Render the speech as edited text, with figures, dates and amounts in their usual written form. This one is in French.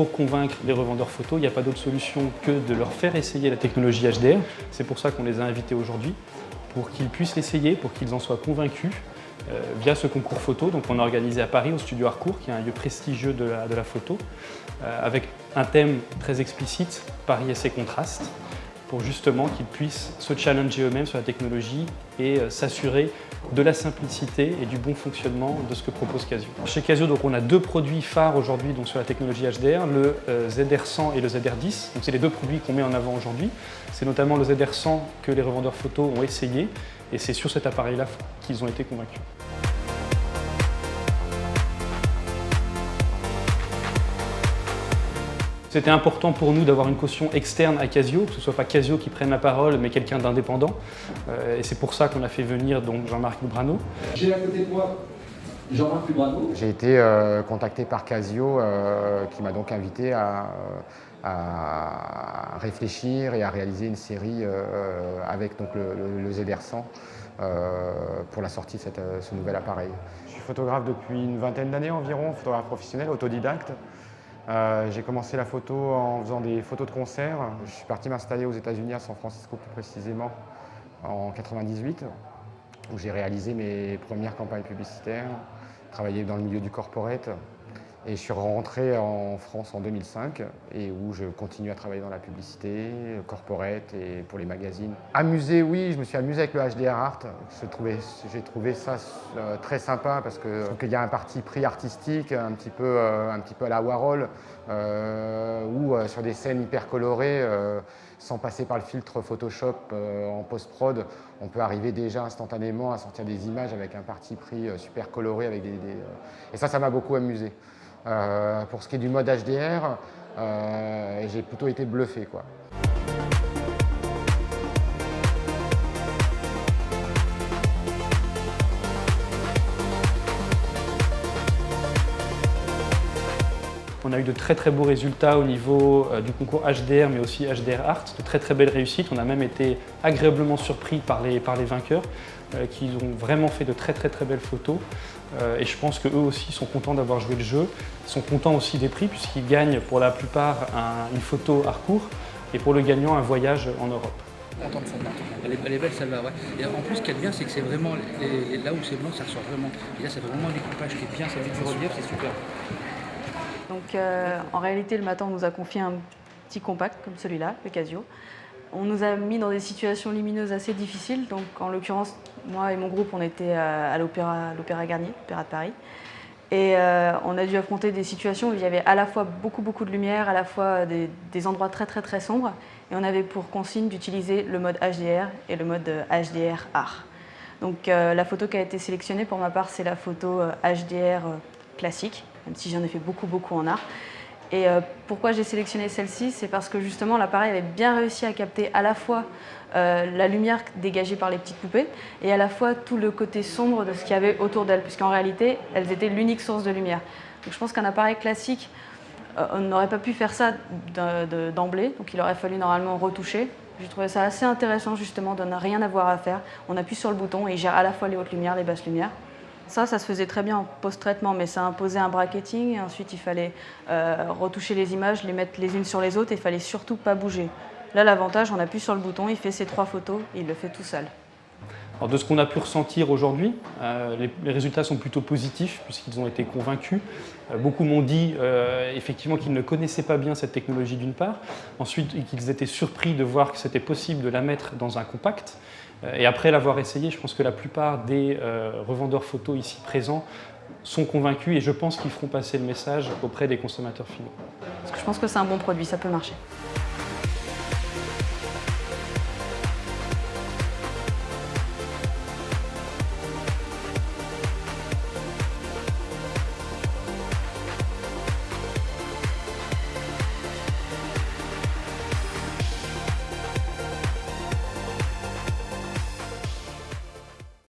pour convaincre les revendeurs photo, il n'y a pas d'autre solution que de leur faire essayer la technologie HDR. C'est pour ça qu'on les a invités aujourd'hui, pour qu'ils puissent l'essayer, pour qu'ils en soient convaincus via ce concours photo. Donc on a organisé à Paris, au Studio Harcourt, qui est un lieu prestigieux de la photo, avec un thème très explicite, Paris et ses contrastes, pour justement qu'ils puissent se challenger eux-mêmes sur la technologie et s'assurer de la simplicité et du bon fonctionnement de ce que propose Casio. Chez Casio, donc, on a deux produits phares aujourd'hui sur la technologie HDR, le ZR100 et le ZR10. C'est les deux produits qu'on met en avant aujourd'hui. C'est notamment le ZR100 que les revendeurs photo ont essayé et c'est sur cet appareil-là qu'ils ont été convaincus. C'était important pour nous d'avoir une caution externe à Casio, que ce ne soit pas Casio qui prenne la parole, mais quelqu'un d'indépendant. Et c'est pour ça qu'on a fait venir Jean-Marc Lubrano. J'ai à côté de moi Jean-Marc Lubrano. J'ai été contacté par Casio qui m'a donc invité à réfléchir et à réaliser une série avec donc, le ZR100 pour la sortie de ce nouvel appareil. Je suis photographe depuis une vingtaine d'années environ, photographe professionnel, autodidacte. J'ai commencé la photo en faisant des photos de concert. Je suis parti m'installer aux États-Unis, à San Francisco plus précisément, en 1998, où j'ai réalisé mes premières campagnes publicitaires, travaillé dans le milieu du corporate. Et je suis rentré en France en 2005 et où je continue à travailler dans la publicité, corporate et pour les magazines. Amusé, oui, je me suis amusé avec le HDR Art. J'ai trouvé ça très sympa parce qu'il y a un parti pris artistique, un petit peu à la Warhol, où sur des scènes hyper colorées, sans passer par le filtre Photoshop en post-prod, on peut arriver déjà instantanément à sortir des images avec un parti pris super coloré. Et ça m'a beaucoup amusé. Pour ce qui est du mode HDR, j'ai plutôt été bluffé, quoi. On a eu de très très beaux résultats au niveau du concours HDR, mais aussi HDR Art, de très très belles réussites. On a même été agréablement surpris par les vainqueurs, qui ont vraiment fait de très très très belles photos. Et je pense qu'eux aussi sont contents d'avoir joué le jeu. Ils sont contents aussi des prix, puisqu'ils gagnent pour la plupart une photo Harcourt, et pour le gagnant un voyage en Europe. Attends, elle est belle celle-là, ouais. Et en plus, ce qui est bien, c'est que c'est vraiment, là où c'est blanc, ça ressort vraiment. Et là, c'est vraiment un découpage qui est bien, ça met du relief, c'est super. Donc en réalité, le matin, on nous a confié un petit compact comme celui-là, le Casio. On nous a mis dans des situations lumineuses assez difficiles. Donc en l'occurrence, moi et mon groupe, on était à l'Opéra Garnier, l'Opéra de Paris. Et on a dû affronter des situations où il y avait à la fois beaucoup de lumière, à la fois des endroits très sombres. Et on avait pour consigne d'utiliser le mode HDR et le mode HDR Art. Donc la photo qui a été sélectionnée pour ma part, c'est la photo HDR classique, même si j'en ai fait beaucoup en art. Et pourquoi j'ai sélectionné celle-ci, c'est parce que justement l'appareil avait bien réussi à capter à la fois la lumière dégagée par les petites poupées et à la fois tout le côté sombre de ce qu'il y avait autour d'elles, puisqu'en réalité, elles étaient l'unique source de lumière. Donc je pense qu'un appareil classique, on n'aurait pas pu faire ça d'emblée, donc il aurait fallu normalement retoucher. J'ai trouvé ça assez intéressant justement de ne rien avoir à faire. On appuie sur le bouton et il gère à la fois les hautes lumières, les basses lumières. Ça se faisait très bien en post-traitement, mais ça imposait un bracketing. Et ensuite, il fallait retoucher les images, les mettre les unes sur les autres et il ne fallait surtout pas bouger. Là, l'avantage, on appuie sur le bouton, il fait ses 3 photos et il le fait tout seul. Alors, de ce qu'on a pu ressentir aujourd'hui, les résultats sont plutôt positifs puisqu'ils ont été convaincus. Beaucoup m'ont dit effectivement qu'ils ne connaissaient pas bien cette technologie d'une part, ensuite qu'ils étaient surpris de voir que c'était possible de la mettre dans un compact. Et après l'avoir essayé, je pense que la plupart des revendeurs photos ici présents sont convaincus et je pense qu'ils feront passer le message auprès des consommateurs finaux. Parce que je pense que c'est un bon produit, ça peut marcher.